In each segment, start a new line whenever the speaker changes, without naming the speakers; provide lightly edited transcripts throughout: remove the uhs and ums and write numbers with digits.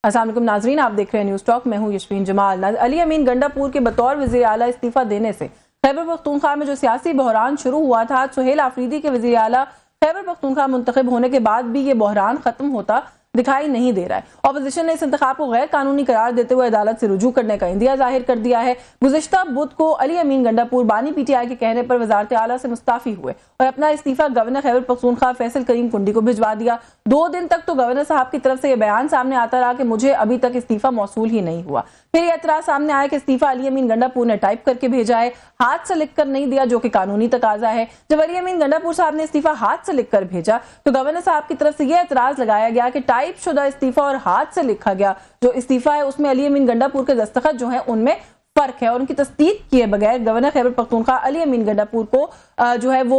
अस्सलाम वालेकुम नाजरीन, आप देख रहे हैं न्यूज़ टॉक। मैं हूं यशवीन जमाल। अली अमीन गंडापुर के बतौर वज़ीर आला इस्तीफा देने से खैबर पख्तूनख्वा में जो सियासी बहरान शुरू हुआ था, सुहेल आफरीदी के वज़ीर आला खैबर पख्तूनख्वा मुंतखब होने के बाद भी ये बहरान खत्म होता दिखाई नहीं दे रहा है। ऑपोजिशन ने इस इंतखाब को गैर कानूनी करार देते हुए अदालत से रुजू करने का इंदिया जाहिर कर दिया है। गुज़िश्ता बुध को अली अमीन गंडापुर बानी PTI के कहने पर वजारत आला से मुस्ताफी हुए और अपना इस्तीफा गवर्नर खैबर पख्तूनख्वा फैसल करीम कुंडी को भिजवा दिया। 2 दिन तक तो गवर्नर साहब की तरफ से यह बयान सामने आता रहा कि मुझे अभी तक इस्तीफा मौसूल ही नहीं हुआ। फिर यह एतराज सामने आया कि इस्तीफा अली अमीन गंडापुर ने टाइप करके भेजा है, हाथ से लिखकर नहीं दिया, जो कि कानूनी तकाजा है। जब अली अमीन गंडापुर साहब ने इस्तीफा हाथ से लिखकर भेजा तो गवर्नर साहब की तरफ से यह एतराज लगाया गया कि टाइप शुदा इस्तीफा और हाथ से लिखा गया जो इस्तीफा है उसमें अली अमीन गंडापुर के दस्तखत जो है उनमें फर्क है और उनकी तस्दीक किए बगैर गवर्नर खैबर पख्तूनख्वा अली अमीन गंडापुर को जो है वो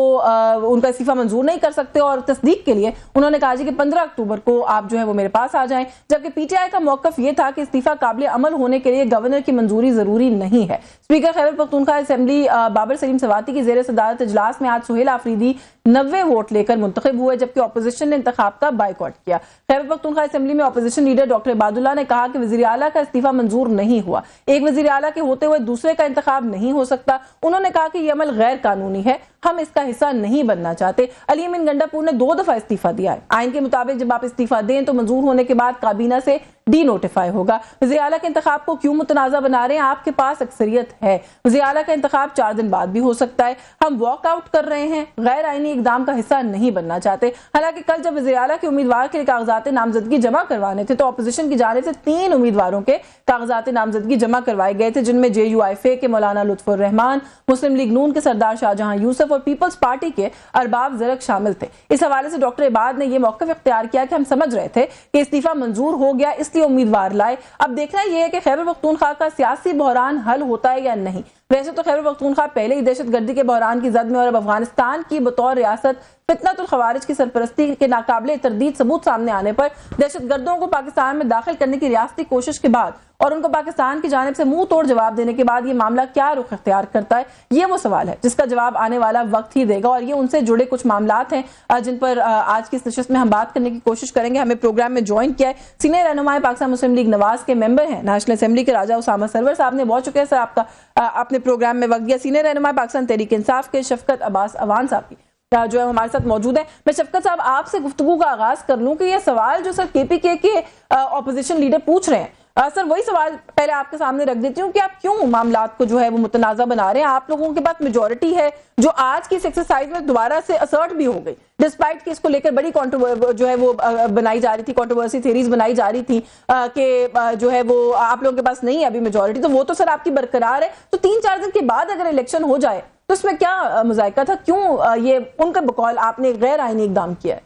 उनका इस्तीफा मंजूर नहीं कर सकते और तस्दीक के लिए उन्होंने कहा जी कि 15 अक्टूबर को आप जो है वो मेरे पास आ जाएं। जबकि PTI का मौकफ ये था कि इस्तीफा काबिल अमल होने के लिए गवर्नर की मंजूरी जरूरी नहीं है। स्पीकर खैबर पख्तूनख्वा असेंबली बाबर सलीम सवाती की जेर सदारत इजलास में आज सुहेल आफरीदी 90 वोट लेकर मुंतखब हुए, जबकि ऑपोजिशन ने इंतखाब का बाइकॉट किया। खैबर पख्तूनख्वा असेंबली में ऑपोजिशन लीडर डॉक्टर इबादुल्लाह ने कहा कि वज़ीर आला का इस्तीफा मंजूर नहीं हुआ, एक वज़ीर आला के होते हुए दूसरे का इंतखाब नहीं हो सकता। उन्होंने कहा कि यह अमल गैर कानूनी है, हम इसका हिस्सा नहीं बनना चाहते। अली अमीन गंडापुर ने 2 दफा इस्तीफा दिया है। आइन के मुताबिक जब आप इस्तीफा दें तो मंजूर होने के बाद काबीना से डी नोटिफाई होगा। वज़ीर आला के इंतखाब को क्यों मुतनाज़ा बना रहे हैं? आपके पास अक्सरियत है, वज़ीर आला का इंतखाब 4 दिन बाद भी हो सकता है। हम वॉकआउट कर रहे हैं, गैर आईनी इकदाम का हिस्सा नहीं बनना चाहते। हालांकि कल जब वज़ीर आला के उम्मीदवार के लिए कागजात नामजदगी जमा करवाने थे तो अपोजिशन की जानिब से 3 उम्मीदवारों के कागजात नामजदगी जमा करवाए गए थे, जिनमें JUIFA के मौलाना लुत्फुर रहमान, मुस्लिम लीग नून के सरदार शाहजहां यूसुफ और पीपल्स पार्टी के अरबाब ज़रक शामिल थे। इस हवाले से डॉक्टर इबाद ने यह मौक़िफ़ इख्तियार किया कि हम समझ रहे थे कि इस्तीफा मंजूर हो गया इसलिए उम्मीदवार लाए। अब देखना यह है कि खैबर पख्तूनख्वा का सियासी बहरान हल होता है या नहीं। वैसे तो खैबर पख्तूनख्वा पहले ही दहशतगर्दी के बहरान की जद में और अब अफगानिस्तान की बतौर रियासत फितनतुल खवारिज की सरपरस्ती के नाकाबिले तरदीद सबूत सामने आने पर दहशतगर्दों को पाकिस्तान में दाखिल करने की रियासती कोशिश के बाद और उनको पाकिस्तान की जानिब से मुंह तोड़ जवाब देने के बाद ये मामला क्या रुख इख्तियार करता है, ये वो सवाल है जिसका जवाब आने वाला वक्त ही देगा। और ये उनसे जुड़े कुछ मामलात हैं जिन पर आज की इस नशिस्त में हम बात करने की कोशिश करेंगे। हमें प्रोग्राम में ज्वाइन किया है सीनियर रहनुमाए पाकिस्तान मुस्लिम लीग नवाज के मेंबर हैं, नेशनल असेंबली के राजा उसामा सरवर साहब ने। बहुत शुक्रिया सर आपका, अपने प्रोग्राम में वक्त दिया। सीनियर रहनुमाए पाकिस्तान तहरीक इंसाफ के शफकत अब्बास अवान साहब की जो है हमारे साथ मौजूद है। मैं शफकत साहब आपसे गुफ्तगू का आगाज कर लूं कि ये सवाल जो सर KPK के ऑपोजिशन लीडर पूछ रहे हैं, सर वही सवाल पहले आपके सामने रख देती हूँ कि आप क्यों मामलात को जो है वो मुतनाज़ा बना रहे हैं? आप लोगों के पास मेजोरिटी है जो आज की इस एक्सरसाइज में दोबारा से असर्ट भी हो गई, डिस्पाइट कि इसको लेकर बड़ी जो है वो बनाई जा रही थी, कंट्रोवर्सी थ्योरीज बनाई जा रही थी कि जो है वो आप लोगों के पास नहीं है अभी मेजोरिटी, तो वो तो सर आपकी बरकरार है। तो 3-4 दिन के बाद अगर इलेक्शन हो जाए तो इसमें क्या मुज़ायका था? क्यों ये उनका बकौल आपने गैर आईनी इकदाम किया है?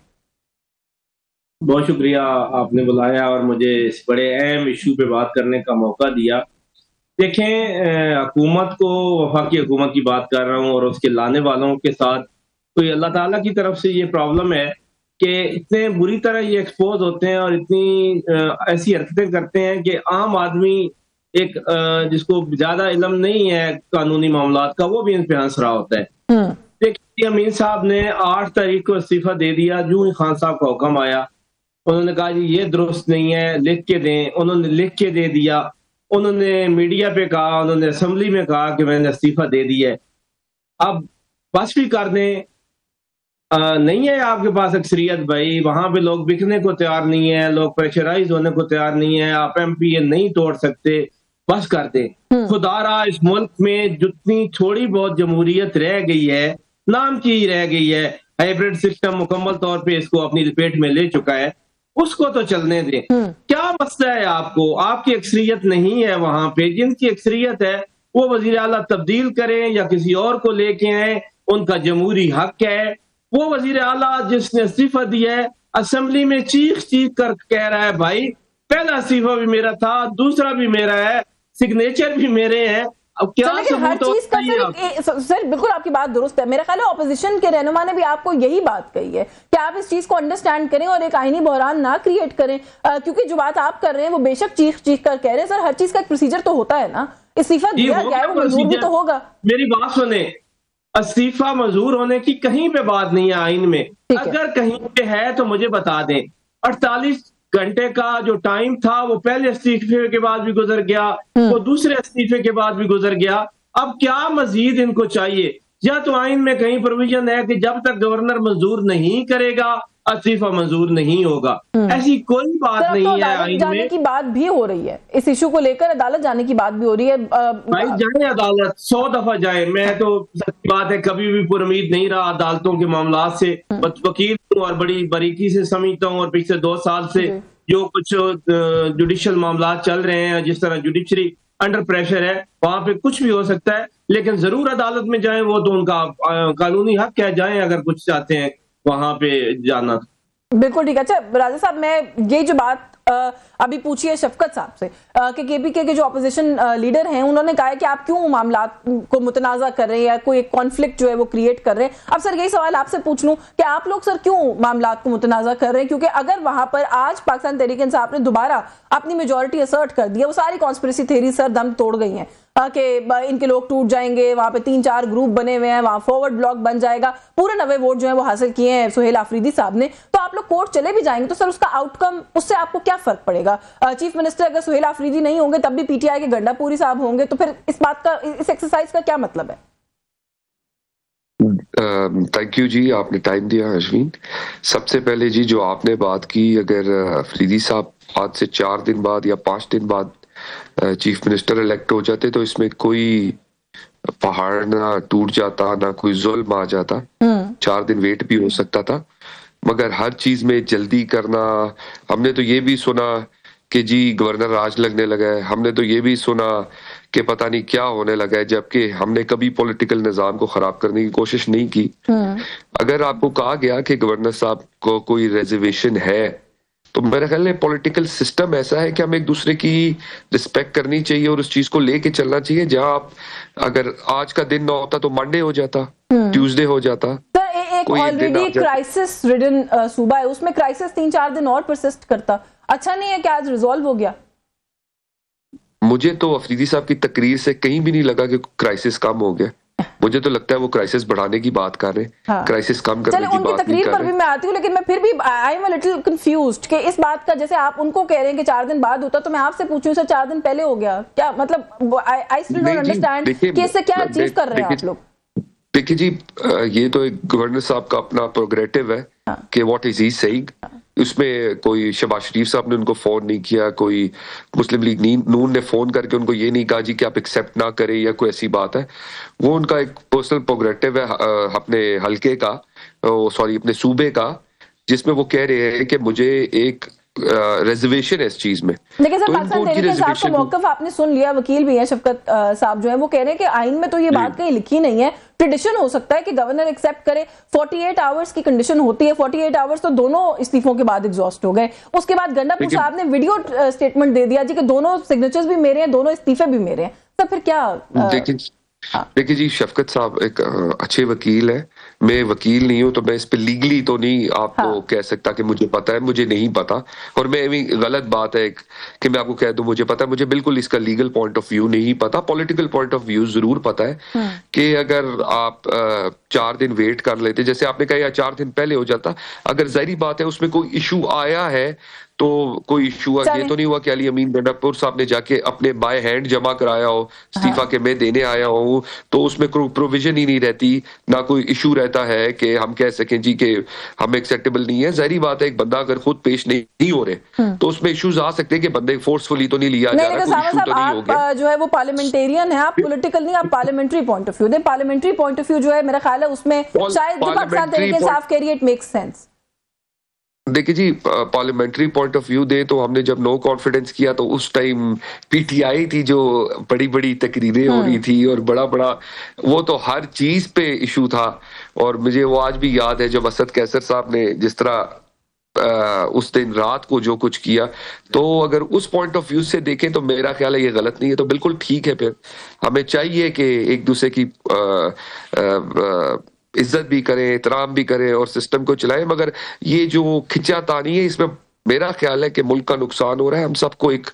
बहुत शुक्रिया, आपने बुलाया और मुझे इस बड़े अहम इशू पे बात करने का मौका दिया। देखें, हुकूमत को, वफाकी हुकूमत की बात कर रहा हूँ और उसके लाने वालों के साथ कोई अल्लाह ताला की तरफ से ये प्रॉब्लम है कि इतने बुरी तरह ये एक्सपोज होते हैं और इतनी ऐसी हरकतें करते हैं कि आम आदमी एक जिसको ज्यादा इल्म नहीं है कानूनी मामलात का, वो भी इन पे हंस रहा होता है। देखिए, अमीन साहब ने 8 तारीख को इस्तीफा दे दिया। जूं ही खान साहब का हुक्म आया, उन्होंने कहा जी ये दुरुस्त नहीं है, लिख के दें। उन्होंने लिख के दे दिया। उन्होंने मीडिया पे कहा, उन्होंने असेंबली में कहा कि मैंने इस्तीफा दे दिया है। अब बस भी कर दें, नहीं है आपके पास अक्सरियत भाई, वहां पे लोग बिकने को तैयार नहीं है, लोग प्रेशराइज होने को तैयार नहीं है, आप MPA नहीं तोड़ सकते, बस कर दें। खुदारा इस मुल्क में जितनी थोड़ी बहुत जमहूरियत रह गई है, नाम की ही रह गई है। हाइब्रिड सिस्टम मुकम्मल तौर पे इसको अपनी लपेट में ले चुका है, उसको तो चलने दें। क्या मसला है आपको? आपकी अक्सरियत नहीं है वहां पे, जिनकी अक्सरियत है वो वजीर आला तब्दील करें या किसी और को लेके आए, उनका जमहूरी हक है। वो वजीर आला जिसने इस्तीफा दिया है, असेंबली में चीख चीख कर कह रहा है भाई पहला इस्तीफा भी मेरा था, दूसरा भी मेरा है, सिग्नेचर भी मेरे हैं। अब क्या
हर चीज का सर बिल्कुल आपकी बात दुरुस्त है। मेरा ख्याल है ऑपोजिशन के रहनुमा ने भी आपको यही बात कही है कि आप इस चीज को अंडरस्टैंड करें और एक आईनी बहरान ना क्रिएट करें, क्योंकि जो बात आप कर रहे हैं वो बेशक चीख चीख कर कह रहे हैं। सर हर चीज का एक प्रोसीजर तो होता है ना, इस्तीफा दिया गया है वो मंजूर भी तो होगा।
मेरी बात सुने, इस्तीफा मंजूर होने की कहीं पे बात नहीं है आइन में। अगर कहीं पे है तो मुझे बता दें। 48 घंटे का जो टाइम था वो पहले इस्तीफे के बाद भी गुजर गया, वो दूसरे इस्तीफे के बाद भी गुजर गया। अब क्या मजीद इनको चाहिए? या तो आइन में कहीं प्रोविजन है कि जब तक गवर्नर मंजूर नहीं करेगा इस्तीफा मंजूर नहीं होगा। ऐसी कोई बात नहीं
तो
है आइन
जाने
में।
की बात भी हो रही है, इस इशू को लेकर अदालत जाने की बात भी हो रही है।
भाई जाए अदालत, 100 दफा जाए। मैं तो सच्ची बात है कभी भी पुरुमीद नहीं रहा अदालतों के मामला से। वकील हूँ और बड़ी बारीकी से समझता हूँ, और पिछले 2 साल से जो कुछ जुडिशियल मामला चल रहे हैं, जिस तरह जुडिशरी अंडर प्रेशर है, वहां पे कुछ भी हो सकता है। लेकिन जरूर अदालत में जाएं, वो तो उनका कानूनी हक है, जाएं अगर कुछ चाहते हैं वहां पे जाना।
बिल्कुल ठीक है। अच्छा राजा साहब, मैं ये जो बात अभी पूछी है शफकत साहब से कि केपीके के जो अपोजिशन लीडर हैं, उन्होंने कहा है कि आप क्यों मामला को मुतनाज़ा कर रहे हैं या कोई कॉन्फ्लिक्ट जो है वो क्रिएट कर रहे हैं। अब सर यही सवाल आपसे पूछ लूं कि आप लोग सर क्यों मामला को मुतनाज़ा कर रहे हैं? क्योंकि अगर वहां पर आज पाकिस्तान तहरीक इंसाफ ने दोबारा अपनी मेजोरिटी असर्ट कर दिया, वो सारी कॉन्स्पिरेसी थ्योरी सर दम तोड़ गई हैं कि इनके लोग टूट जाएंगे, वहां पे 3-4 ग्रुप बने हुए हैं, वहां फॉरवर्ड ब्लॉक बन जाएगा, पूरे 90 वोट जो है वो हासिल किए हैं सुहेल आफरीदी साहब ने, तो आप लोग कोर्ट चले भी जाएंगे तो सर उसका आउटकम, उससे आपको क्या फर्क पड़ेगा? चीफ मिनिस्टर अगर सुहेल आफरीदी नहीं होंगे तब भी पीटीआई के गंडापुरी साहब होंगे, तो फिर इस बात का, इस एक्सरसाइज का क्या मतलब है?
थैंक यू जी, आपने टाइम दिया अश्विन। सबसे पहले जी जो आपने बात की, अगर अफरीदी साहब आज से 4 दिन बाद या 5 दिन बाद चीफ मिनिस्टर इलेक्ट हो जाते तो इसमें कोई पहाड़ ना टूट जाता, ना कोई जुल्म आ जाता। 4 दिन वेट भी हो सकता था, मगर हर चीज में जल्दी करना। हमने तो ये भी सुना कि जी गवर्नर राज लगने लगा है, हमने तो ये भी सुना कि पता नहीं क्या होने लगा है, जबकि हमने कभी पॉलिटिकल निजाम को खराब करने की कोशिश नहीं की। अगर आपको कहा गया कि गवर्नर साहब को कोई रिजर्वेशन है, तो मेरा ख्याल है पॉलिटिकल सिस्टम ऐसा है कि हमें एक दूसरे की रिस्पेक्ट करनी चाहिए और उस चीज को लेके चलना चाहिए। जहां आप अगर आज का दिन ना होता तो मंडे हो जाता, ट्यूसडे हो जाता।
एक ऑलरेडी क्राइसिस रिडन सूबा है, उसमें क्राइसिस 3-4 दिन और परसिस्ट करता। अच्छा नहीं है कि आज रिजॉल्व हो गया?
मुझे तो अफरीदी साहब की तकरीर से कहीं भी नहीं लगा कि क्राइसिस कम हो गया। मुझे तो लगता है वो क्राइसिस बढ़ाने की बात कर रहे हैं। हाँ। क्राइसिस कम करने की बात नहीं कर रहे। पर भी
मैं आती हूँ, लेकिन मैं फिर भी I am a little confused कि इस बात का, जैसे आप उनको कह रहे हैं कि 4 दिन बाद होता, तो मैं आपसे पूछूं सर 4 दिन पहले हो गया क्या? मतलब आई स्टिल डोंट अंडरस्टैंड कि इससे क्या अचीव कर रहे हैं आप लोग।
देखिए जी, ये तो एक गवर्नर साहब का अपना प्रोग्रेटिव है कि व्हाट इज ही सेइंग। उसमें कोई शहबाज शरीफ साहब ने उनको फोन नहीं किया, कोई मुस्लिम लीग नून ने फोन करके उनको ये नहीं कहा जी कि आप एक्सेप्ट ना करें या कोई ऐसी बात है। वो उनका एक पर्सनल प्रोग्रेटिव है अपने हलके का, सॉरी अपने सूबे का, जिसमें वो कह रहे हैं कि मुझे एक रिजर्वेशन है इस चीज में।
लेकिन सर पाकिस्तान तहरीक इंसाफ का मौकफ आपने सुन लिया, वकील भी है शफकत साहब जो है वो कह रहे हैं कि आइन में तो ये बात कहीं लिखी नहीं है, ट्रेडिशन हो सकता है कि गवर्नर एक्सेप्ट करे। 48 आवर्स की कंडीशन होती है, 48 आवर्स तो दोनों इस्तीफों के बाद एग्जॉस्ट हो गए। उसके बाद गंडापुर साहब ने वीडियो स्टेटमेंट दे दिया जी कि दोनों सिग्नेचर्स भी मेरे हैं, दोनों इस्तीफे भी मेरे हैं। तो फिर क्या?
देखिए जी, शफकत साहब एक अच्छे वकील है। मैं वकील नहीं हूं तो मैं इस पे लीगली तो नहीं आपको कह सकता कि मुझे पता है, मुझे नहीं पता। और मैं भी गलत बात है कि मैं आपको कह दूं मुझे पता है, मुझे बिल्कुल इसका लीगल पॉइंट ऑफ व्यू नहीं पता। पॉलिटिकल पॉइंट ऑफ व्यू जरूर पता है कि अगर आप 4 दिन वेट कर लेते, जैसे आपने कहा, या 4 दिन पहले हो जाता। अगर जाहिर बात है उसमें कोई इशू आया है तो कोई इशू ये तो नहीं हुआ कि अली अमीन गंडापुर साहब ने जाके अपने बाय हैंड जमा कराया हो इस्तीफा के मैं देने आया हूं, तो उसमें कोई प्रोविजन ही नहीं रहती, ना कोई इशू रहता है कि हम कह सकें जी कि हम एक्सेप्टेबल नहीं है। जाहिर बात है एक बंदा अगर खुद पेश नहीं हो रहे तो उसमें इश्यूज आ सकते हैं कि बंदे फोर्सफुली तो नहीं लिया जा रहा, कोई इशू तो नहीं हो गया।
जो है वो पार्लियामेंटेरियन है, आप पॉलिटिकल नहीं, आप पार्लियामेंट्री पॉइंट ऑफ व्यू दें। पार्लियामेंट्री पॉइंट ऑफ व्यू जो है मेरा ख्याल है उसमें शायद पाकिस्तान तहरीक इंसाफ कह रही है इट मेक्स सेंस।
देखिए जी, पार्लियामेंट्री पॉइंट ऑफ व्यू दे तो हमने जब नो कॉन्फिडेंस किया तो उस टाइम पीटीआई थी जो बड़ी बड़ी तकरीरें हो रही थी और बड़ा बड़ा वो तो हर चीज पे इशू था। और मुझे वो आज भी याद है जब असद कैसर साहब ने जिस तरह उस दिन रात को जो कुछ किया, तो अगर उस पॉइंट ऑफ व्यू से देखें तो मेरा ख्याल है ये गलत नहीं है, तो बिल्कुल ठीक है। फिर हमें चाहिए कि एक दूसरे की इज्जत भी करें, एहतराम भी करें और सिस्टम को चलाएं। मगर ये जो खिंचातानी है इसमें मेरा ख्याल है कि मुल्क का नुकसान हो रहा है। हम सबको एक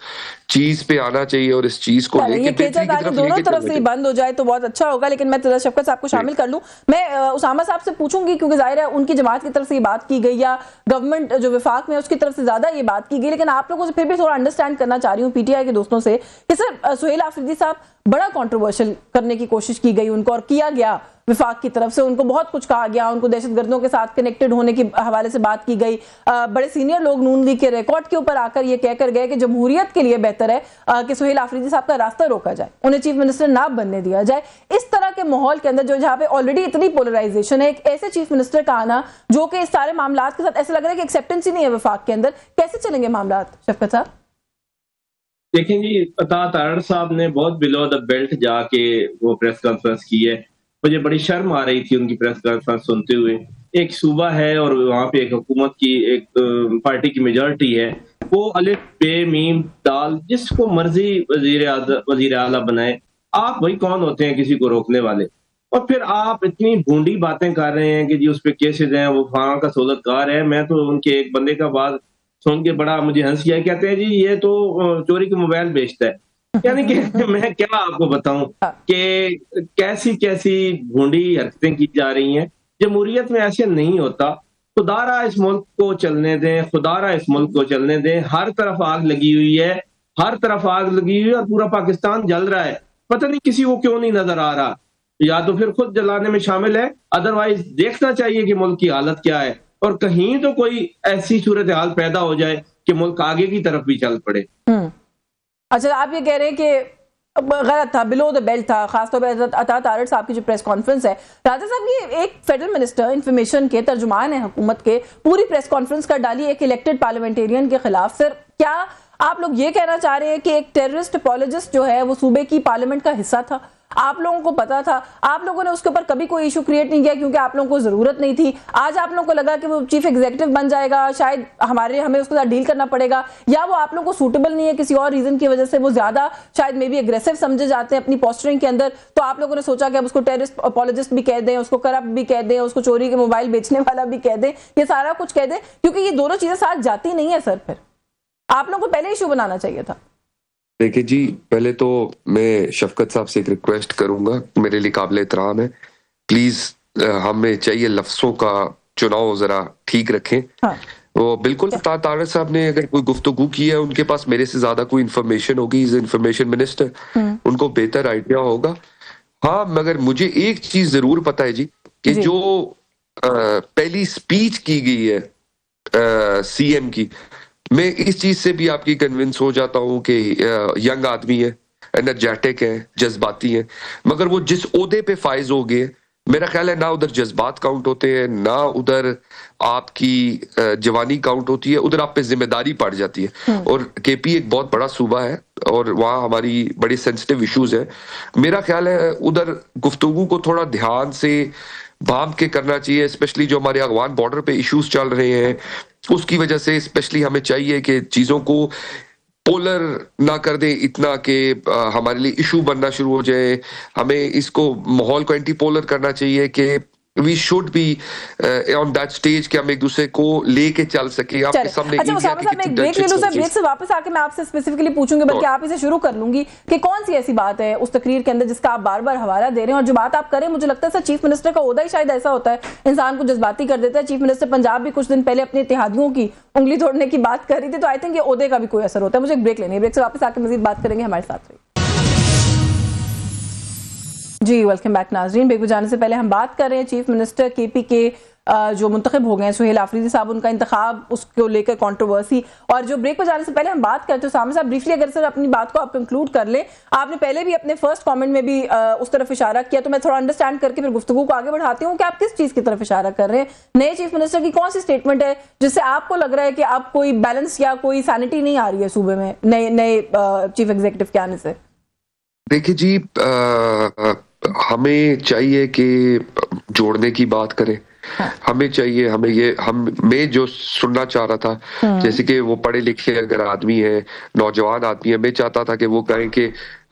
चीज पे आना चाहिए और इस चीज को
ये खींचातानी दोनों तरफ से बंद हो जाए तो बहुत अच्छा होगा। लेकिन मैं जरा शफकत साहब को शामिल कर लूं। मैं उसामा साहब से पूछूंगी क्योंकि जाहिर है उनकी जमात की तरफ से ये बात की गई या गवर्नमेंट जो विफाक में है उसकी तरफ से ज्यादा ये बात की गई, लेकिन आप लोगों से फिर भी थोड़ा अंडरस्टैंड करना चाह रही हूँ पीटीआई के दोस्तों से कि सर सुहेल आफरीदी साहब बड़ा कंट्रोवर्शियल करने की कोशिश की गई उनको और किया गया विफाक की तरफ से, उनको बहुत कुछ कहा गया, उनको दहशतगर्दों के साथ कनेक्टेड होने के हवाले से बात की गई। बड़े सीनियर लोग नून लीग के रिकॉर्ड के ऊपर आकर ये कहकर गए कि जमहूरियत के लिए बेहतर है कि सुहेल आफरीदी साहब का रास्ता रोका जाए, उन्हें चीफ मिनिस्टर ना बनने दिया जाए। इस तरह के माहौल के अंदर जो जहां पे ऑलरेडी इतनी पोलराइजेशन है, एक ऐसे चीफ मिनिस्टर का आना जो कि इस सारे मामला के साथ ऐसा लग रहा है कि एक्सेप्टेंस ही नहीं है विफाक के अंदर, कैसे चलेंगे मामला शफकत साहब?
देखें जी, अता तारड़ साहब ने बहुत बिलो द बेल्ट जाके वो प्रेस कॉन्फ्रेंस की है। मुझे बड़ी शर्म आ रही थी उनकी प्रेस कॉन्फ्रेंस सुनते हुए। एक सूबा है और वहां पे एक हुकूमत की एक पार्टी की मेजॉरिटी है, वो अलिफ बे मीम दाल जिसको मर्जी वजीर आला बनाए, आप वही कौन होते हैं किसी को रोकने वाले? और फिर आप इतनी भूंडी बातें कर रहे हैं कि जी उस पर केसेज हैं, वो वहां का सोलतकार है। मैं तो उनके एक बंदे का बात सुन के बड़ा मुझे हंसी आई, कहते हैं जी ये तो चोरी के मोबाइल बेचता है। यानी कि मैं क्या आपको बताऊं कि कैसी कैसी भूंडी हरकतें की जा रही हैं। जमहूरियत में ऐसे नहीं होता। खुदारा इस मुल्क को चलने दें, खुदारा इस मुल्क को चलने दें। हर तरफ आग लगी हुई है, हर तरफ आग लगी हुई है और पूरा पाकिस्तान जल रहा है। पता नहीं किसी को क्यों नहीं नजर आ रहा, या तो फिर खुद जलाने में शामिल है, अदरवाइज देखना चाहिए कि मुल्क की हालत क्या है और कहीं तो कोई ऐसी सूरत हाल पैदा हो जाए कि मुल्क आगे की तरफ भी चल पड़े।
अच्छा, आप ये कह रहे हैं कि गलत था, बिलो द बेल्ट था, खासतौर पर अता तारड़ साहब की जो प्रेस कॉन्फ्रेंस है। राजा साहब, ये एक फेडरल मिनिस्टर इंफॉर्मेशन के तर्जुमान है हुकूमत के, पूरी प्रेस कॉन्फ्रेंस कर डाली एक इलेक्टेड पार्लियामेंटेरियन के खिलाफ। सर, क्या आप लोग ये कहना चाह रहे हैं कि एक टेररिस्ट अपॉलोजिस्ट जो है वो सूबे की पार्लियामेंट का हिस्सा था? आप लोगों को पता था, आप लोगों ने उसके ऊपर कभी कोई इशू क्रिएट नहीं किया क्योंकि आप लोगों को जरूरत नहीं थी। आज आप लोगों को लगा कि वो चीफ एग्जीक्यूटिव बन जाएगा, शायद हमें उसके साथ डील करना पड़ेगा, या वो आप लोगों को सूटेबल नहीं है किसी और रीजन की वजह से, वो ज्यादा शायद मे बी एग्रेसिव समझे जाते हैं अपनी पोस्टरिंग के अंदर, तो आप लोगों ने सोचा कि अब उसको टेररिस्ट अपॉलोजिस्ट भी कह दें, उसको करप्ट भी कह दें, उसको चोरी के मोबाइल बेचने वाला भी कह दें, ये सारा कुछ कह दें, क्योंकि ये दोनों चीजें साथ जाती नहीं है। सर, फिर आप लोगों को पहले इशू बनाना चाहिए था।
देखिए जी, पहले तो मैं शफकत साहब से एक रिक्वेस्ट करूंगा, मेरे लिए काबिल एहतराम है, प्लीज हमें चाहिए लफ्जों का चुनाव जरा ठीक रखें। हाँ। वो बिल्कुल तारड़ साहब ने अगर कोई गुफ्तगू की है, उनके पास मेरे से ज्यादा कोई इन्फॉर्मेशन होगी, इज इन्फॉर्मेशन मिनिस्टर, उनको बेहतर आइडिया होगा। हाँ, मगर मुझे एक चीज जरूर पता है जी कि जो पहली स्पीच की गई है सीएम की, मैं इस चीज से भी आपकी कन्विंस हो जाता हूं कि यंग आदमी है, एनर्जेटिक है, जज्बाती है, मगर वो जिस ओहदे पे फाइज हो गए, मेरा ख्याल है ना उधर जज्बात काउंट होते हैं, ना उधर आपकी जवानी काउंट होती है, उधर आप पे जिम्मेदारी पड़ जाती है। और केपी एक बहुत बड़ा सूबा है और वहाँ हमारी बड़ी सेंसिटिव इश्यूज है। मेरा ख्याल है उधर गुफ्तगू को थोड़ा ध्यान से भाप के करना चाहिए, स्पेशली जो हमारे अफगान बॉर्डर पे इश्यूज चल रहे हैं उसकी वजह से स्पेशली हमें चाहिए कि चीजों को पोलर ना कर दे इतना कि हमारे लिए इशू बनना शुरू हो जाए। हमें इसको माहौल को एंटी पोलर करना चाहिए कि we should be on that stage कि हम एक दूसरे को लेके चल सके। आपके सामने
अच्छा, उसामा साहब, मैं एक ब्रेक ले लूं सर, ब्रेक से वापस आके मैं आपसे स्पेसिफिकली पूछूंगी, बल्कि आप इसे शुरू कर लूंगी कि कौन सी ऐसी बात है उस तकरीर के अंदर जिसका आप बार बार हवाला दे रहे हैं। और जो बात आप करें, मुझे लगता है सर चीफ मिनिस्टर का ओहदा ही शायद ऐसा होता है, इंसान को जज्बाती कर देता है। चीफ मिनिस्टर पंजाब भी कुछ दिन पहले अपने इत्तेहादियों की उंगली तोड़ने की बात कर रही थी, तो आई थिंक ये ओहदे का भी कोई असर होता है। मुझे एक ब्रेक लेनी है, ब्रेक से वापस आके मजीद बात करेंगे, हमारे साथ रहिए जी। वेलकम बैक नाजरीन। ब्रेक जाने से पहले हम बात कर रहे हैं चीफ मिनिस्टर केपी के जो मुंतखब हो गए हैं सुहेल आफरीदी साहब, उनका इंतखाब, उसको लेकर कंट्रोवर्सी। और जो ब्रेक पर जाने से पहले हम बात करते हैं, सामने साहब ब्रीफली अगर सर अपनी बात को आप कंक्लूड कर लें। आपने पहले भी अपने फर्स्ट कमेंट में भी उस तरफ इशारा किया, तो मैं थोड़ा अंडरस्टैंड करके फिर गुफ्तगू को आगे बढ़ाती हूँ कि आप किस चीज की तरफ इशारा कर रहे हैं। नए चीफ मिनिस्टर की कौन सी स्टेटमेंट है जिससे आपको लग रहा है कि आप कोई बैलेंस या कोई सैनिटी नहीं आ रही है सूबे में नए चीफ एग्जीक्यूटिव के आने से?
देखिए जी, हमें चाहिए कि जोड़ने की बात करें। हाँ। हमें चाहिए, मैं जो सुनना चाह रहा था, जैसे कि वो पढ़े लिखे अगर आदमी है, नौजवान आदमी है, मैं चाहता था कि वो कहें कि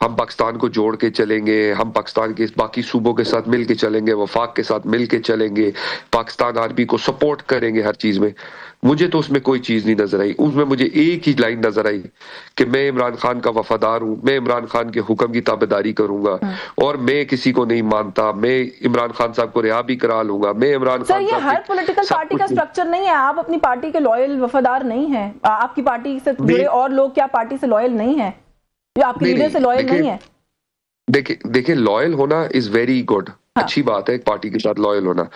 हम पाकिस्तान को जोड़ के चलेंगे, हम पाकिस्तान के बाकी सूबों के साथ मिल के चलेंगे, वफाक के साथ मिल के चलेंगे, पाकिस्तान आर्मी को सपोर्ट करेंगे हर चीज में। मुझे तो उसमें कोई चीज नहीं नजर आई। उसमें मुझे एक ही लाइन नजर आई कि मैं इमरान खान का वफादार हूं, मैं इमरान खान के हुक्म की ताबेदारी करूंगा और मैं किसी को नहीं मानता, मैं इमरान खान साहब को रिहा भी करा लूंगा, मैं इमरान
सर
खान
ये हर पॉलिटिकल पार्टी का स्ट्रक्चर नहीं है। आप अपनी पार्टी के लॉयल वफादार नहीं है, आपकी पार्टी से जुड़े और लोग क्या पार्टी से लॉयल नहीं है, जो आपके लीडर से लॉयल नहीं है?
देखिए लॉयल होना इज वेरी गुड, अच्छी बात है एक पार्टी के साथ लॉयल होना,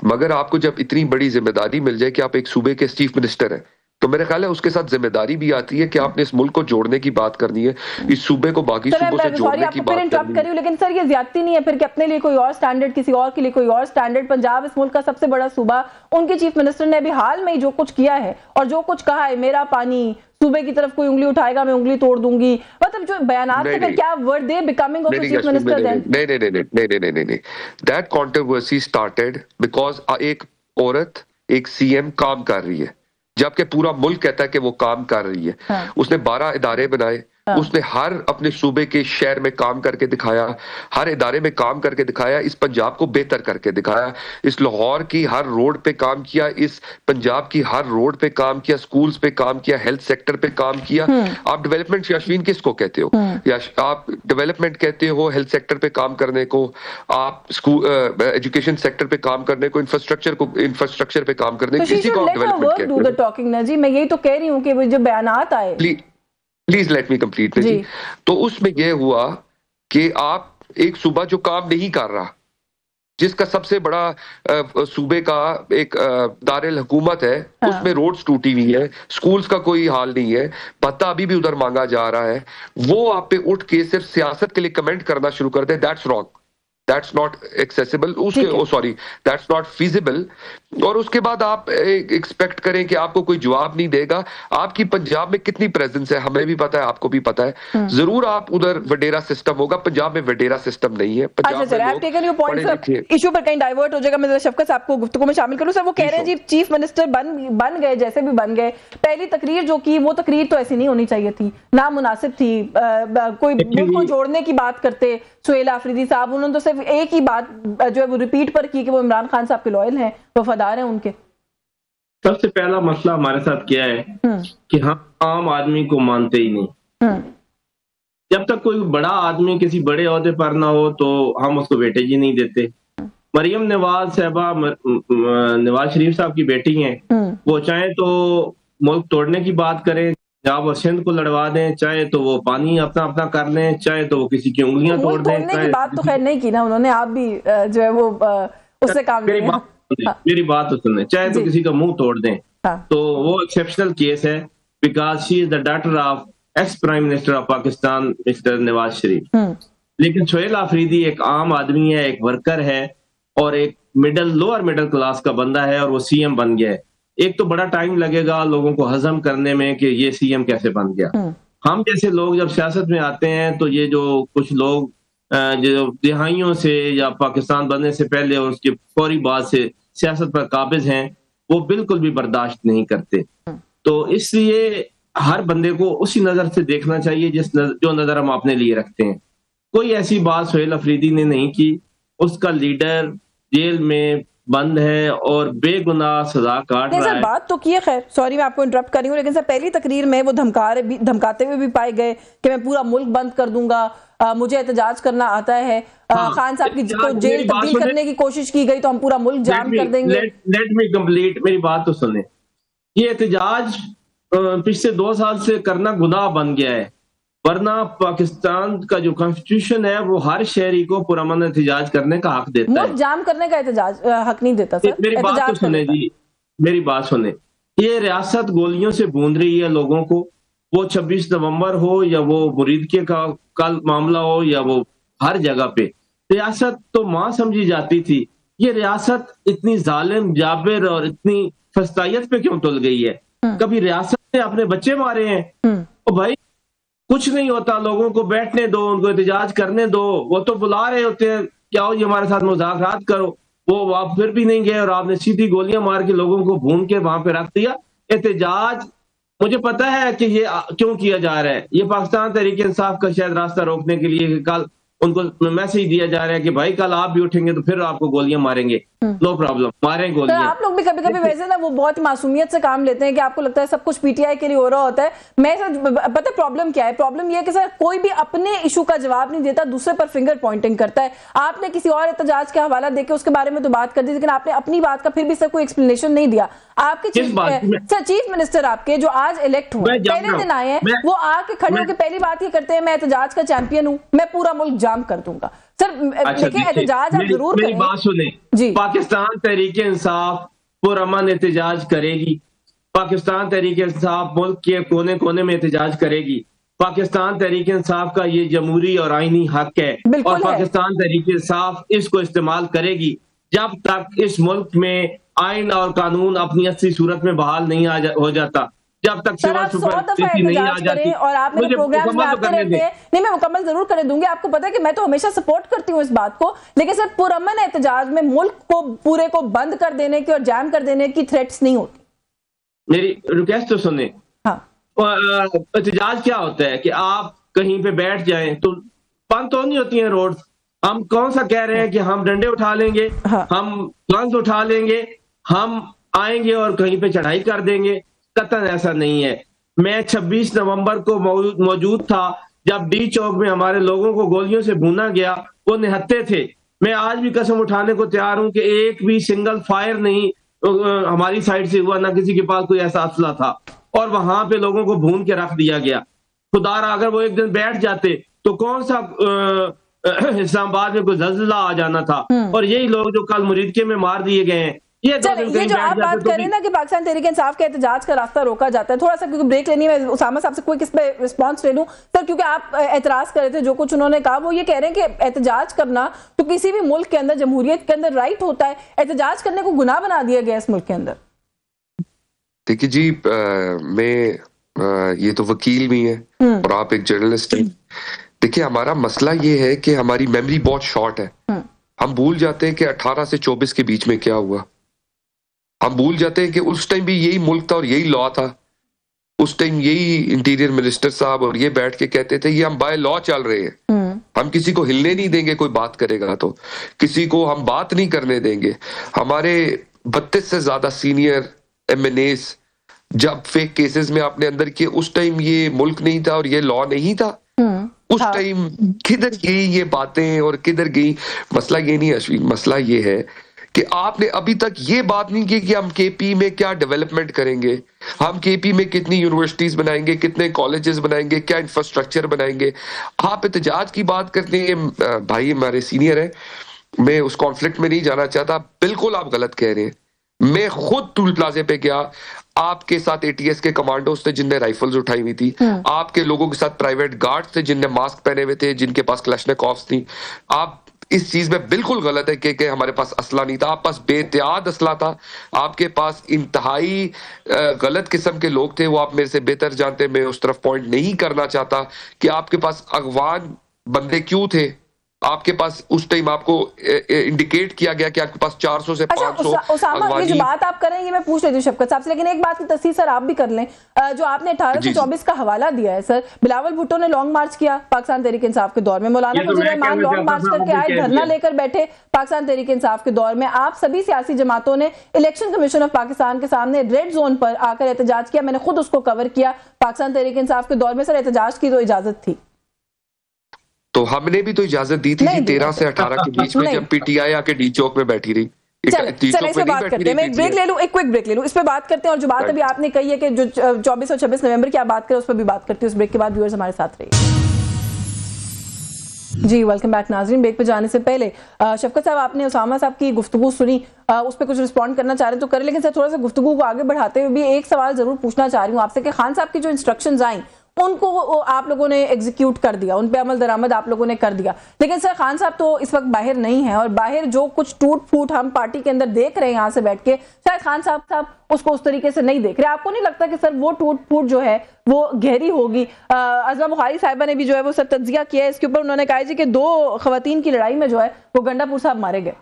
मगर आपको जब इतनी बड़ी जिम्मेदारी मिल जाए कि आप एक सूबे के चीफ मिनिस्टर हैं, तो मेरे ख्याल है उसके साथ जिम्मेदारी भी आती है कि आपने इस मुल्क को जोड़ने की बात करनी है, इस सूबे को बाकी सूबों से जोड़ने की बात करनी है।
लेकिन सर ये ज्यादती नहीं है फिर कि अपने लिए कोई और स्टैंडर्ड, किसी और के लिए कोई और स्टैंडर्ड? पंजाब इस मुल्क का सबसे बड़ा सूबा, उनके चीफ मिनिस्टर ने अभी हाल में जो कुछ किया है और जो कुछ कहा है, मेरा पानी, सूबे की तरफ कोई उंगली उठाएगा मैं उंगली तोड़ दूंगी, मतलब जो बयानात थे, फिर क्या were they becoming of the chief minister then?
नहीं, दैट कंट्रोवर्सी स्टार्टेड बिकॉज एक औरत, एक सीएम काम कर रही है, जबकि पूरा मुल्क कहता है कि वो काम कर रही है। उसने 12 इदारे बनाए, उसने हर अपने सूबे के शहर में काम करके दिखाया, हर इदारे में काम करके दिखाया, इस पंजाब को बेहतर करके दिखाया, इस लाहौर की हर रोड पे काम किया, इस पंजाब की हर रोड पे काम किया, स्कूल्स पे काम किया, हेल्थ सेक्टर पे काम किया। आप डेवलपमेंट यास्मीन किसको कहते हो? या आप डेवलपमेंट कहते हो हेल्थ सेक्टर पे काम करने को, आप स्कूल एजुकेशन सेक्टर पे काम करने को, इंफ्रास्ट्रक्चर पे काम करने को, किसी को डेवलपमेंट कहते हो?
मैं यही तो कह रही हूँ कि वो जो बयानात आए,
प्लीज लेट मी कंप्लीट जी। तो उसमें यह हुआ कि आप एक सूबा जो काम नहीं कर रहा, जिसका सबसे बड़ा सूबे का एक दारुल हुकूमत है, उसमें रोड्स टूटी हुई है, स्कूल्स का कोई हाल नहीं है, भत्ता अभी भी उधर मांगा जा रहा है, वो आप पे उठ के सिर्फ सियासत के लिए कमेंट करना शुरू कर दे, that's wrong, that's not accessible, उसके सॉरी दैट्स नॉट फीजिबल। और उसके बाद आप एक्सपेक्ट करें कि आपको कोई जवाब नहीं देगा। आपकी पंजाब में कितनी प्रेजेंस है हमें भी पता है, आपको भी पता है, जरूर आप उधर वडेरा सिस्टम होगा, पंजाब में वडेरा सिस्टम नहीं है।
इशू पर कहीं डाइवर्ट हो जाएगा, मैं शफकत आपको गुफ्तगू में शामिल करूं। सर वो कह रहे हैं जी चीफ मिनिस्टर बन गए, जैसे भी बन गए, पहली तकरीर जो की वो तकरीर तो ऐसी नहीं होनी चाहिए थी, ना मुनासिब थी, कोई मुल्क को जोड़ने की बात करते सुहेल आफरीदी साहब, उन्होंने तो सिर्फ एक ही बात जो है वो रिपीट पर की कि वो इमरान खान साहब के लॉयल हैं, वफादार हैं उनके।
सबसे पहला मसला हमारे साथ क्या है कि हम आम आदमी को मानते ही नहीं। जब तक कोई बड़ा आदमी किसी बड़े ओहदे पर ना हो तो हम उसको वेटेज ही नहीं देते। मरियम नवाज साहबा नवाज शरीफ साहब की बेटी हैं, वो चाहे तो मुल्क तोड़ने की बात करें, या वो सिंध को लड़वा दें, चाहे तो वो पानी अपना अपना कर लें, चाहे तो वो किसी की उंगलियां तोड़ दें।
तोड़ने की बात तो खैर नहीं की ना उन्होंने, आप भी जो है वो उससे काम
मेरी बात तो सुने, चाहे तो किसी का मुंह तोड़ दें, तो वो एक्सेप्शनल केस है, because she is the daughter of ex prime minister of Pakistan mister Nawaz Sharif. लेकिन सुहेल आफरीदी एक आम आदमी है, एक वर्कर है और एक लोअर मिडिल क्लास का बंदा है, और वो सीएम बन गया है। एक तो बड़ा टाइम लगेगा लोगों को हजम करने में कि ये सीएम कैसे बन गया। हम जैसे लोग जब सियासत में आते हैं तो ये जो कुछ लोग जो दिहाइयों से या पाकिस्तान बनने से पहले और उसके फौरी बाद से सियासत पर काबिज हैं, वो बिल्कुल भी बर्दाश्त नहीं करते। तो इसलिए हर बंदे को उसी नजर से देखना चाहिए जो नजर हम अपने लिए रखते हैं। कोई ऐसी बात सुहेल अफरीदी ने नहीं की, उसका लीडर जेल में बंद है और बेगुनाह सजा काट रहा है।
बात तो की है, खैर सॉरी मैं आपको इंटरप्ट कर रही हूँ, लेकिन सर पहली तकरीर में वो धमकाते हुए भी पाए गए कि मैं पूरा मुल्क बंद कर दूंगा, मुझे एहतजाज करना आता है। खान साहब की को जेल तब्दील करने की कोशिश की गई तो हम पूरा मुल्क जाम कर देंगे।
लेट मी कंप्लीट, मेरी बात तो सुने। ये एहतजाज पिछले 2 साल से करना गुनाह बन गया है, वरना पाकिस्तान का जो कॉन्स्टिट्यूशन है वो हर शहरी को पुरअमन एहतजाज करने का हक देता है।
जाम करने का एहतजाज हक नहीं देता सर।
मेरी बात तो सुने जी, मेरी बात सुने। ये रियासत गोलियों से बूंद रही है लोगों को, वो 26 नवंबर हो या वो मुरीदके का कल मामला हो या वो हर जगह पे रियासत तो मां समझी जाती थी। ये रियासत इतनी जालिम जाबिर और इतनी फस्तायत पे क्यों तुल गई है? कभी रियासत ने अपने बच्चे मारे हैं? तो भाई कुछ नहीं होता, लोगों को बैठने दो, उनको एहतजाज करने दो। वो तो बुला रहे होते हैं कि आओ ये हमारे साथ मुज़ाकरात करो, वो आप फिर भी नहीं गए और आपने सीधी गोलियां मार के लोगों को भून के वहां पे रख दिया। एहतजाज मुझे पता है कि ये क्यों किया जा रहा है। ये पाकिस्तान तहरीक इंसाफ का शायद रास्ता रोकने के लिए कल उनको मैसेज दिया जा रहा है कि भाई कल आप भी उठेंगे तो फिर आपको गोलियां मारेंगे, नो प्रॉब्लम, मारें गोलियां।
आप लोग भी कभी कभी वैसे ना वो बहुत मासूमियत से काम लेते हैं कि आपको लगता है सब कुछ पीटीआई के लिए हो रहा होता है। मैं पता है प्रॉब्लम क्या है? प्रॉब्लम ये है कि सर कोई भी अपने इशू का जवाब नहीं देता, दूसरे पर फिंगर पॉइंटिंग करता है। आपने किसी और एहतजाज का हवाला देकर उसके बारे में तो बात कर दी, लेकिन आपने अपनी बात का फिर भी सर कोई एक्सप्लेनेशन नहीं दिया। आपके चीफ मिनिस्टर आपके जो आज इलेक्ट हुए, पहले दिन आए हैं, वो आके खड़े होकर पहली बात ये करते हैं मैं एहतजाज का चैंपियन हूं, मैं पूरा मुल्क जाम कर दूंगा। सर देखिए एहतजाज आप जरूर करें।
बात सुने जी, पाकिस्तान तहरीक इंसाफ पुरअमन एहतजाज करेगी। पाकिस्तान तहरीक इंसाफ मुल्क के कोने कोने में एहतजाज करेगी। पाकिस्तान तहरीक इंसाफ का ये जमहूरी और आईनी हक है और पाकिस्तान तहरीक इंसाफ इसको इस्तेमाल करेगी जब तक इस मुल्क में आइन और कानून अपनी असली सूरत में बहाल नहीं हो जाता, जब तक
नहीं आ जाती। और आप मेरे प्रोग्राम में आते रहते हैं। नहीं, मैं मुकम्मल जरूर कर दूंगी। आपको पता है कि मैं तो हमेशा सपोर्ट करती हूँ इस बात को, लेकिन सर पुरअमन एहतजाज में मुल्क को पूरे को बंद कर देने की और जैम कर देने की थ्रेट्स नहीं होती।
मेरी रिक्वेस्ट तो सुने। हाँ, एहतजाज क्या होता है कि आप कहीं पे बैठ जाएं तो बंद तो नहीं होती हैं रोड। हम कौन सा कह रहे हैं कि हम डंडे उठा लेंगे, हाँ, हम गन्स उठा लेंगे, हम आएंगे और कहीं पे चढ़ाई कर देंगे। कतई ऐसा नहीं है। मैं 26 नवंबर को मौजूद था जब डी चौक में हमारे लोगों को गोलियों से भूना गया, वो निहत्ते थे। मैं आज भी कसम उठाने को तैयार हूं कि एक भी सिंगल फायर नहीं हमारी साइड से हुआ, ना किसी के पास कोई ऐसा असला था और वहां पे लोगों को भून के रख दिया गया। खुदारा अगर वो एक दिन बैठ जाते तो कौन सा इस्लामाबाद में कोई ज़ल्ज़ला आ जाना था। और यही लोग जो कल मुरीदके में मार दिए गए हैं, ये
जो आप बात कर रहे हैं ना कि पाकिस्तान तहरीक इंसाफ के एहतजाज का रास्ता रोका जाता है, थोड़ा सा क्योंकि ब्रेक लेनी है, उसामा साहब से कोई किस पे रिस्पांस ले लूं सर, क्योंकि आप एतराज कर रहे थे जो कुछ उन्होंने कहा। वो ये कह रहे हैं कि एहतजाज करना तो किसी भी मुल्क के अंदर जमहूरियत के अंदर राइट होता है, एहतजाज करने को गुनाह बना दिया गया इस मुल्क के अंदर।
देखिए जी, मैं ये तो वकील भी है और आप एक जर्नलिस्ट हैं। देखिए हमारा मसला ये है कि हमारी मेमोरी बहुत शॉर्ट है। हम भूल जाते हैं कि 18 से 24 के बीच में क्या हुआ। हम भूल जाते हैं कि उस टाइम भी यही मुल्क था और यही लॉ था। उस टाइम यही इंटीरियर मिनिस्टर साहब और ये बैठ के कहते थे ये हम बाय लॉ चल रहे हैं, हम किसी को हिलने नहीं देंगे, कोई बात करेगा तो किसी को हम बात नहीं करने देंगे। हमारे 32 से ज्यादा सीनियर MNAs जब फेक केसेस में आपने अंदर किए, उस टाइम ये मुल्क नहीं था और ये लॉ नहीं था। उस टाइम किधर गई ये बातें और किधर गई। मसला ये नहीं अश्विन, मसला ये है कि आपने अभी तक ये बात नहीं की कि हम KP में क्या डेवलपमेंट करेंगे, हम KP में कितनी यूनिवर्सिटीज बनाएंगे, कितने कॉलेजेस बनाएंगे, क्या इंफ्रास्ट्रक्चर बनाएंगे। आप एहतजाज की बात करते हैं। भाई हमारे सीनियर है, मैं उस कॉन्फ्लिक्ट में नहीं जाना चाहता। बिल्कुल आप गलत कह रहे हैं। मैं खुद टूल प्लाजे पे गया, आपके साथ ATS के कमांडोज थे जिनने राइफल्स उठाई हुई थी, आपके लोगों के साथ प्राइवेट गार्ड्स थे जिनने मास्क पहने हुए थे, जिनके पास क्लैशनिकोव्स थी। आप इस चीज में बिल्कुल गलत है कि हमारे पास असला नहीं था। आप पास बेहतियात असला था, आपके पास इंतहाई गलत किस्म के लोग थे। वो आप मेरे से बेहतर जानते हैं, मैं उस तरफ पॉइंट नहीं करना चाहता कि आपके पास अगवान बंदे क्यों थे। आपके पास उस टाइम आपको इंडिकेट किया गया कि आपके पास 400 से 500
उसामा, ये जो बात आप कर रहे हैं ये मैं पूछ रही थी शफकत साहब से, लेकिन एक बात की तस्दीर सर आप भी कर लें। जो आपने 18 से 24 का हवाला दिया है सर, बिलावल भुट्टो ने लॉन्ग मार्च किया पाकिस्तान तहरीक इंसाफ के दौर में, मौलाना फजल रहमान लॉन्ग मार्च करके आए, धरना लेकर बैठे पाकिस्तान तहरीक इंसाफ के दौर में। आप सभी सियासी जमातों ने इलेक्शन कमीशन ऑफ पाकिस्तान के सामने रेड जोन पर आकर एहतजाज किया। मैंने खुद उसको कवर किया। पाकिस्तान तहरीक इंसाफ के दौर में सर एहतजाज की तो इजाजत थी,
तो हमने भी तो इजाजत दी थी 13 से 18 के बीच में, जब PTI आके डी चौक में बैठी रही।
चल इस पे बात करते हैं। मैं एक ब्रेक ले लूं, एक क्विक ब्रेक ले लूं, इस पे बात करते हैं। और जो बात अभी आपने कही है कि जो 24 और 26 नवंबर की आप बात करें उस पर भी बात करते हैं। उस ब्रेक के बाद व्यूअर्स हमारे साथ रहिए। जी वेलकम बैक नाजरीन। ब्रेक पे जाने से पहले शफकत साहब आपने उसामा साहब की गुफ्तगू सुनी, उस पर कुछ रिस्पॉन्ड करना चाह रहे हैं तो करें, लेकिन सर थोड़ा सा गुफ्तगू को आगे बढ़ाते हुए भी एक सवाल जरूर पूछना चाह रही हूँ आपसे कि खान साहब की जो इंस्ट्रक्शंस आई उनको आप लोगों ने एग्जीक्यूट कर दिया, उन पे अमल दरामद आप लोगों ने कर दिया, लेकिन सर खान साहब तो इस वक्त बाहर नहीं है और बाहर जो कुछ टूट फूट हम पार्टी के अंदर देख रहे हैं यहाँ से बैठ के, शायद खान साहब उसको उस तरीके से नहीं देख रहे। आपको नहीं लगता कि सर वो टूट फूट जो है वो गहरी होगी? अज़मा बुखारी साहिबा ने भी जो है वो सब तज्जिया किया है इसके ऊपर। उन्होंने कहा जी कि 2 खवातीन की लड़ाई में जो है वो गंडापुर साहब मारे गए।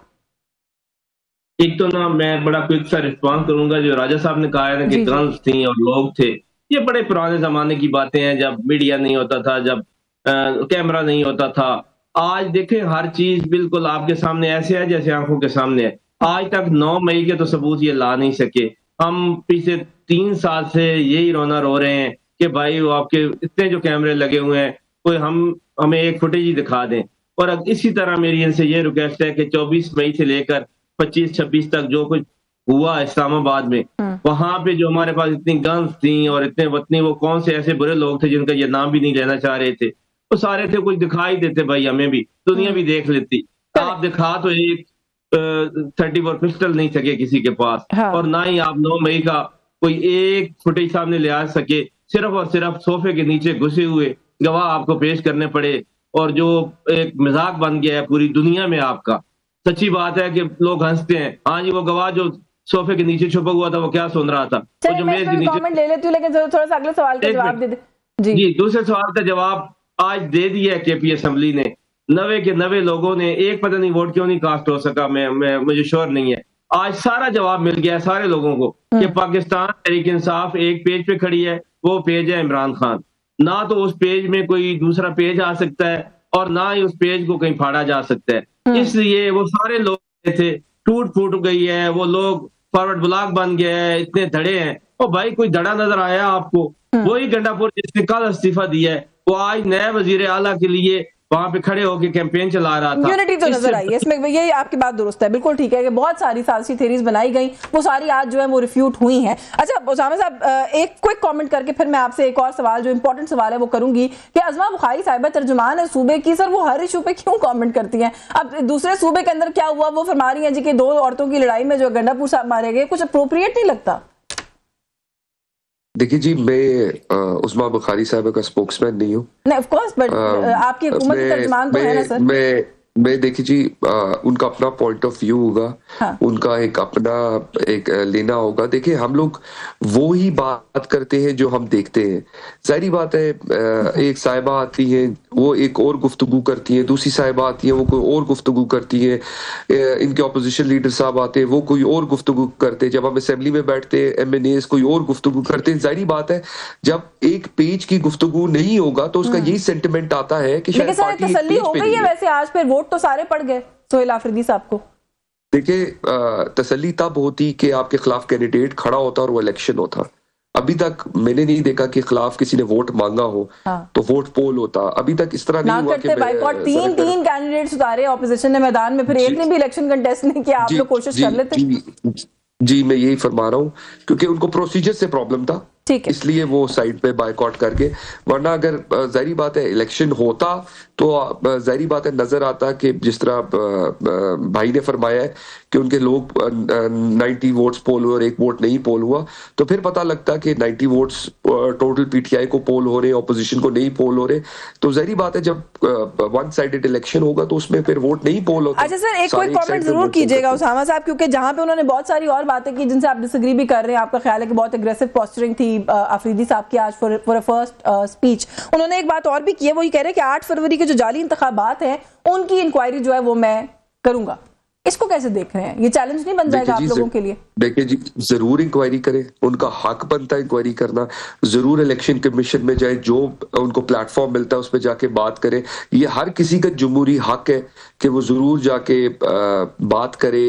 एक तो ना मैं बड़ा क्विक सा रिस्पॉन्स करूंगा, जो राजा साहब ने कहा है ना कि गन्स थी और लोग थे, ये बड़े पुराने जमाने की बातें हैं, जब मीडिया नहीं होता था, जब कैमरा नहीं होता था। आज देखें हर चीज बिल्कुल आपके सामने ऐसे है जैसे आंखों के सामने है। आज तक 9 मई के तो सबूत ये ला नहीं सके। हम पिछले 3 साल से यही रोना रो रहे हैं कि भाई वो आपके इतने जो कैमरे लगे हुए हैं, कोई हमें एक फुटेज ही दिखा दें। और अब इसी तरह मेरी इनसे ये रिक्वेस्ट है कि 24 मई से लेकर 25-26 तक जो कुछ हुआ इस्लामाबाद में, वहां पे जो हमारे पास इतनी गन्स थी और इतने वतनी, वो कौन से ऐसे बुरे लोग थे जिनका ये नाम भी नहीं लेना चाह रहे थे, वो सारे थे, कुछ दिखाई देते भाई, हमें भी दुनिया भी देख लेती। आप दिखा तो एक 34 पिस्टल नहीं सके किसी के पास,
हाँ।
और ना ही आप 9 मई का कोई एक फुटेज सामने ले आ सके। सिर्फ और सिर्फ सोफे के नीचे घुसे हुए गवाह आपको पेश करने पड़े, और जो एक मजाक बन गया है पूरी दुनिया में आपका। सच्ची बात है कि लोग हंसते हैं, हाँ जी वो गवाह जो सोफे के नीचे छुपा हुआ था वो क्या सुन रहा था, वो जो मेज के नीचे।
कमेंट ले लेती हूँ, लेकिन थोड़ा सा अगले सवाल का जवाब दे दे
जी। दूसरे सवाल का जवाब आज दे दिया केपी असेंबली ने। 90 के 90 लोगों ने एक पता नहीं वोट क्यों नहीं कास्ट हो सका, मुझे श्योर नहीं है। आज सारा जवाब मिल गया है सारे लोगों को कि पाकिस्तान तहरीक इंसाफ एक पेज पे खड़ी है, वो पेज है इमरान खान। ना तो उस पेज में कोई दूसरा पेज आ सकता है और ना ही उस पेज को कहीं फाड़ा जा सकता है। इसलिए वो सारे लोग थे, टूट फूट गई है, वो लोग फॉरवर्ड ब्लॉक बन गए हैं, इतने धड़े हैं। और भाई कोई धड़ा नजर आया आपको? वही गंडापुर जिसने कल इस्तीफा दिया है, वो आज नए वजीर आला के लिए वहां पे खड़े होकर कैंपेन चला रहा था।
यूनिटी तो नजर आई है इसमें, यही आपकी बात दुरुस्त है, बिल्कुल ठीक है कि बहुत सारी साजिशी थ्योरीज बनाई गई, वो सारी आज जो है वो रिफ्यूट हुई हैं। अच्छा उसामा साहब, एक क्विक कमेंट करके फिर मैं आपसे एक और सवाल, जो इंपॉर्टेंट सवाल है वो करूंगी कि अज़मा बुखारी साहिबा तर्जुमान है सूबे की, सर वो हर इशू पे क्यों कमेंट करती हैं? अब दूसरे सूबे के अंदर क्या हुआ वो फरमा रही हैं जी कि 2 औरतों की लड़ाई में जो गंडापुर साहब मारे गए, कुछ अप्रोप्रिएट नहीं लगता?
देखिए जी, मैं उस्मा बुखारी साहब का स्पोक्समैन नहीं हूँ।
नहीं ऑफ कोर्स, बट आपकी हुकूमत की तर्जुमान तो है ना सर।
मैं देखिए जी, उनका अपना पॉइंट ऑफ व्यू होगा,
हाँ।
उनका एक अपना एक लेना होगा। देखिए हम लोग वो ही बात करते हैं जो हम देखते हैं। जाहिर बात है, एक साहिबा आती है वो एक और गुफ्तगू करती है, दूसरी साहिबा आती है वो कोई और गुफ्तगू करती है, इनके ऑपोजिशन लीडर साहब आते हैं वो कोई और गुफ्तगू करते हैं, जब हम असेंबली में बैठते हैं MNAs कोई और गुफ्तगू करते हैं। जाहिर बात है जब एक पेज की गुफ्तगू नहीं होगा तो उसका यही सेंटिमेंट आता है कि शायद पार्टी
तसल्ली हो गई है। वैसे आज फिर वोट तो सारे पड़ गए सोहेल आफरीदी साहब को।
देखिए तसल्ली तब होती कि आपके खिलाफ कैंडिडेट खड़ा होता और वो इलेक्शन होता। अभी तक मैंने नहीं देखा कि खिलाफ किसी ने वोट मांगा हो। हाँ। तो वोट पोल होता। अभी तक इस तरह नहीं हुआ कि
बाइकॉट तीन कैंडिडेट्स उतारे ऑपोजिशन ने मैदान में, फिर एक ने भी इलेक्शन कंटेस्ट नहीं किया। आप लोग कोशिश कर लेते।
जी मैं यही फरमा रहा हूँ क्योंकि उनको प्रोसीजर से प्रॉब्लम था, इसलिए वो साइड पे बायकॉट करके। वरना अगर जाहिर बात है इलेक्शन होता तो जाहिर बात है नजर आता कि जिस तरह भाई ने फरमाया है कि उनके लोग 90 वोट्स पोल हुए और 1 वोट नहीं पोल हुआ, तो फिर पता लगता कि 90 वोट्स टोटल PTI को पोल हो रहे, ऑपोजिशन को नहीं पोल हो रहे। तो जाहिर बात है जब वन साइडेड इलेक्शन होगा तो उसमें फिर वोट नहीं पोल होता।
अच्छा सर, एक कोई कमेंट जरूर कीजिएगा उसामा साहब, क्योंकि जहां पे उन्होंने बहुत सारी और बातें की जिनसे आप डिसएग्री भी कर रहे हैं, आपका ख्याल है कि बहुत एग्रेसिव पोस्चरिंग थी आफरीदी साहब की आज फॉर अ फर्स्ट स्पीच। उन्होंने एक बात और भी की है, वो ये कह रहे हैं कि 8 फरवरी के जो जाली इंतखाबात हैं उनकी इंक्वायरी जो है वो मैं करूंगा। इसको कैसे देख रहे हैं? ये चैलेंज नहीं बन जाएगा आप लोगों के लिए?
देखिए जी, जरूर इंक्वायरी करें, उनका हक बनता है इंक्वायरी करना। जरूर इलेक्शन कमीशन में जाए, जो उनको प्लेटफॉर्म मिलता है उस पर जाके बात करें। ये हर किसी का जमहूरी हक है कि वो जरूर जाके बात करे,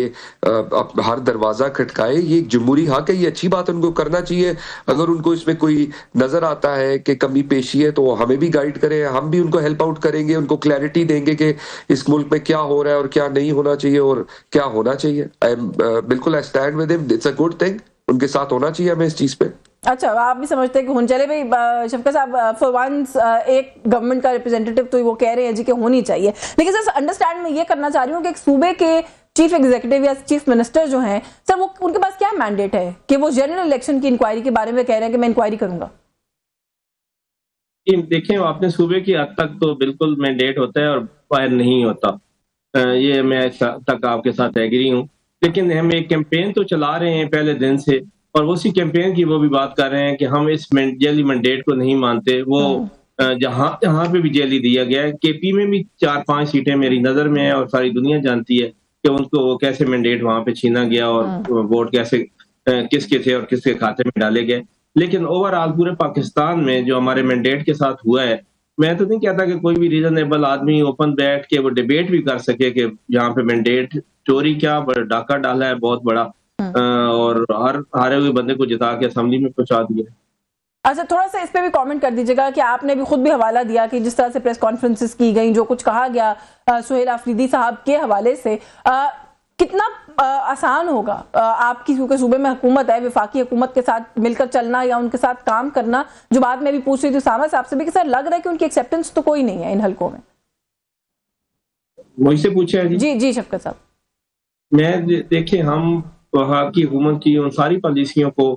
हर दरवाजा खटकाए। ये एक जमहूरी हक है, ये अच्छी बात उनको करना चाहिए। अगर उनको इसमें कोई नजर आता है कि कमी पेशी है तो हमें भी गाइड करें, हम भी उनको हेल्प आउट करेंगे, उनको क्लैरिटी देंगे कि इस मुल्क में क्या हो रहा है और क्या नहीं होना चाहिए और क्या होना चाहिए। बिल्कुल I stand with him, it's a good thing, उनके साथ होना चाहिए हमें इस चीज पे।
अच्छा, आप भी समझते हैं कि होनी चले भाई शफकत साहब, फॉर वंस एक गवर्नमेंट का रिप्रेजेंटेटिव तो वो कह रहे हैं जी कि होनी चाहिए, लेकिन सर अंडरस्टैंड मैं ये करना चाह रही हूँ कि एक सूबे के चीफ एग्जीक्यूटिव या चीफ मिनिस्टर जो हैं सर, वो उनके पास क्या मैंडेट है कि वो जनरल इलेक्शन की इंक्वायरी के बारे में कह रहे हैं कि मैं इंक्वायरी करूंगा?
देखें, आपने सूबे की हद तक तो बिल्कुल मैंडेट होता है और बाहर नहीं होता, ये मैं तक आपके साथ एग्री हूँ। लेकिन हम एक कैंपेन तो चला रहे हैं पहले दिन से, और उसी कैंपेन की वो भी बात कर रहे हैं कि हम इस जेली मैंडेट को नहीं मानते। वो जहाँ पे भी जेली दिया गया है, KP में भी 4-5 सीटें मेरी नजर में है और सारी दुनिया जानती है कि उनको वो कैसे मैंडेट वहां पे छीना गया और वोट कैसे किसके थे और किसके खाते में डाले गए। लेकिन ओवरऑल पूरे पाकिस्तान में जो हमारे मैंडेट के साथ हुआ है, मैं तो नहीं कहता कि कोई भी रीजनेबल आदमी ओपन बैठ के वो डिबेट भी कर सके कि यहाँ पे मैंडेट चोरी क्या डाका डाला है बहुत बड़ा, और हर हारे हुए बंदे को जिता के असेंबली में पहुंचा दिया।
अच्छा, थोड़ा सा इस पे भी कमेंट कर दीजिएगा कि आपने भी खुद भी हवाला दिया कि जिस तरह से प्रेस कॉन्फ्रेंसेस की गई, जो कुछ कहा गया सुहेल आफरीदी साहब के हवाले से, कितना आसान होगा आपकी, क्योंकि सूबे में हुकूमत है, वफाकी हुकूमत के साथ मिलकर चलना या उनके साथ काम करना, जो बात में भी पूछ रही थी उसामा साहब से भी कि सर लग रहा है कि उनकी एक्सेप्टेंस तो कोई नहीं है इन हलकों में।
मुझसे पूछे है
जी जी शफकत साहब।
मैं देखिए, हम वफाकी हुकूमत की उन सारी पॉलिसियों को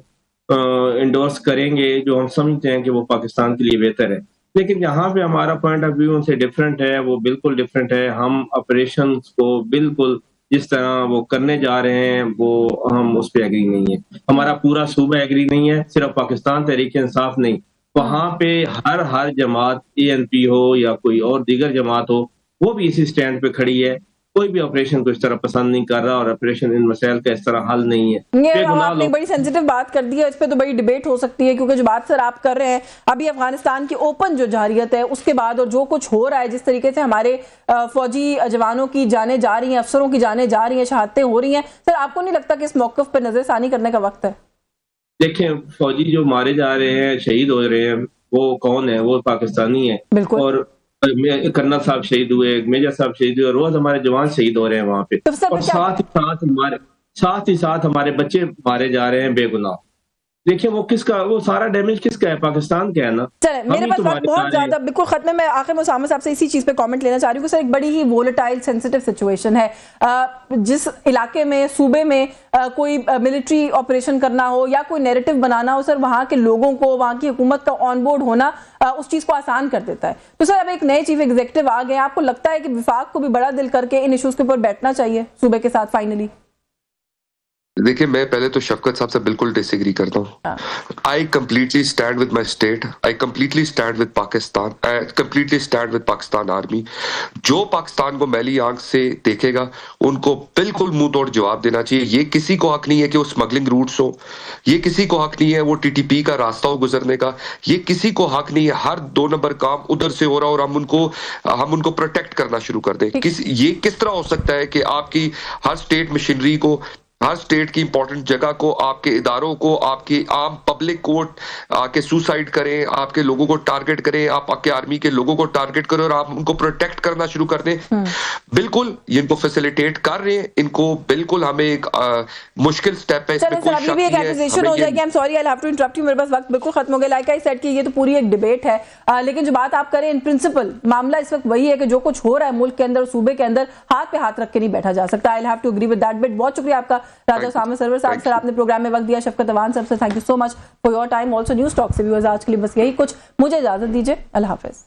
इंडोर्स करेंगे जो हम समझते हैं कि वो पाकिस्तान के लिए बेहतर है, लेकिन यहाँ पे हमारा पॉइंट ऑफ व्यू उनसे डिफरेंट है, वो बिल्कुल डिफरेंट है। हम ऑपरेशंस को बिल्कुल जिस तरह वो करने जा रहे हैं वो हम उस पर एग्री नहीं है। हमारा पूरा सूबा एग्री नहीं है, सिर्फ पाकिस्तान तहरीक इंसाफ नहीं, वहां पे हर जमात ANP हो या कोई और दीगर जमात हो, वो भी इसी स्टैंड पे खड़ी है। कोई भी ऑपरेशन को इस तरह पसंद नहीं कर रहा और ऑपरेशन इन मसाइल का इस तरह हल नहीं है।
ये आपने बड़ी सेंसिटिव बात कर दी है, इस पे तो बड़ी डिबेट हो सकती है, क्योंकि जो बात सर आप कर रहे हैं अभी अफगानिस्तान की ओपन जो जारियत है उसके बाद और जो कुछ हो रहा है, जिस तरीके से हमारे फौजी जवानों की जाने जा रही हैं, अफसरों की जाने जा रही हैं, शहादतें हो रही हैं, सर आपको नहीं लगता कि इस मौक़िफ़ पर नजरसानी करने का वक्त है?
देखें, फौजी जो मारे जा रहे हैं, शहीद हो रहे हैं, वो कौन है? वो पाकिस्तानी है।
बिल्कुल।
और कर्नल साहब शहीद हुए, मेजर साहब शहीद हुए, रोज हमारे जवान शहीद हो रहे हैं वहां पे,
तो
और साथ ही साथ हमारे बच्चे मारे जा रहे हैं बेगुनाह। देखिए वो सारा डैमेज किसका है? पाकिस्तान का है ना।
चले, मेरे पास वक्त बहुत ज्यादा बिल्कुल खत्म है। मैं आखिर में उसामा साहब से इसी चीज पे कमेंट लेना चाह रही हूँ कि सर एक बड़ी ही वोलेटाइल सेंसिटिव सिचुएशन है, जिस इलाके में, सूबे में कोई मिलिट्री ऑपरेशन करना हो या कोई नैरेटिव बनाना हो, सर वहाँ के लोगों को, वहाँ की हुकूमत का ऑन बोर्ड होना उस चीज को आसान कर देता है। तो सर अब एक नए चीफ एग्जीक्यूटिव आ गए, आपको लगता है कि विफाक को भी बड़ा दिल करके इन इश्यूज के ऊपर बैठना चाहिए सूबे के साथ फाइनली?
देखिए, मैं पहले तो शफकत साहब से बिल्कुल डिसएग्री करता हूँ। I completely stand with my state, I completely stand with Pakistan, I completely stand with Pakistan army. जो पाकिस्तान को मैली आंख से देखेगा उनको बिल्कुल मुंह तोड़ जवाब देना चाहिए। ये किसी को हक नहीं है कि वो स्मगलिंग रूट्स हो, ये किसी को हक नहीं है वो TTP का रास्ता हो गुजरने का, ये किसी को हक नहीं है हर 2 नंबर काम उधर से हो रहा और हम उनको प्रोटेक्ट करना शुरू कर दें। ये किस तरह हो सकता है कि आपकी हर स्टेट मशीनरी को, हर स्टेट की इंपॉर्टेंट जगह को, आपके इदारों को, आपकी आम पब्लिक को आके सुसाइड करें, आपके लोगों को टारगेट करें, आप आपके आर्मी के लोगों को टारगेट करें और आप उनको प्रोटेक्ट करना शुरू कर दें। बिल्कुल ये इनको फैसिलिटेट कर रहे हैं, इनको बिल्कुल हमें एक मुश्किल स्टेप है, इसमें कोई शक नहीं है।
हो जाएगी। I am sorry, I have to interrupt you, मेरे पास वक्त बिल्कुल खत्म हो गया। लाइक आई सेड कि ये तो पूरी एक डिबेट है, लेकिन जो बात आप करें इन प्रिंसिपल, मामला इस वक्त वही है कि जो कुछ हो रहा है मुल्क के अंदर, सूबे के अंदर, हाथ पे हाथ रख के नहीं बैठा जा सकता। I have to agree with that bit. बहुत शुक्रिया आपका राजा उसामा सरवर साहब, सर आपने प्रोग्राम में वक्त दिया। शफकत अवान साहब, sir thank you so much for your time. Also news talk से व्यूअर्स आज के लिए बस यही कुछ, मुझे इजाजत दीजिए, अल्लाह हाफिज।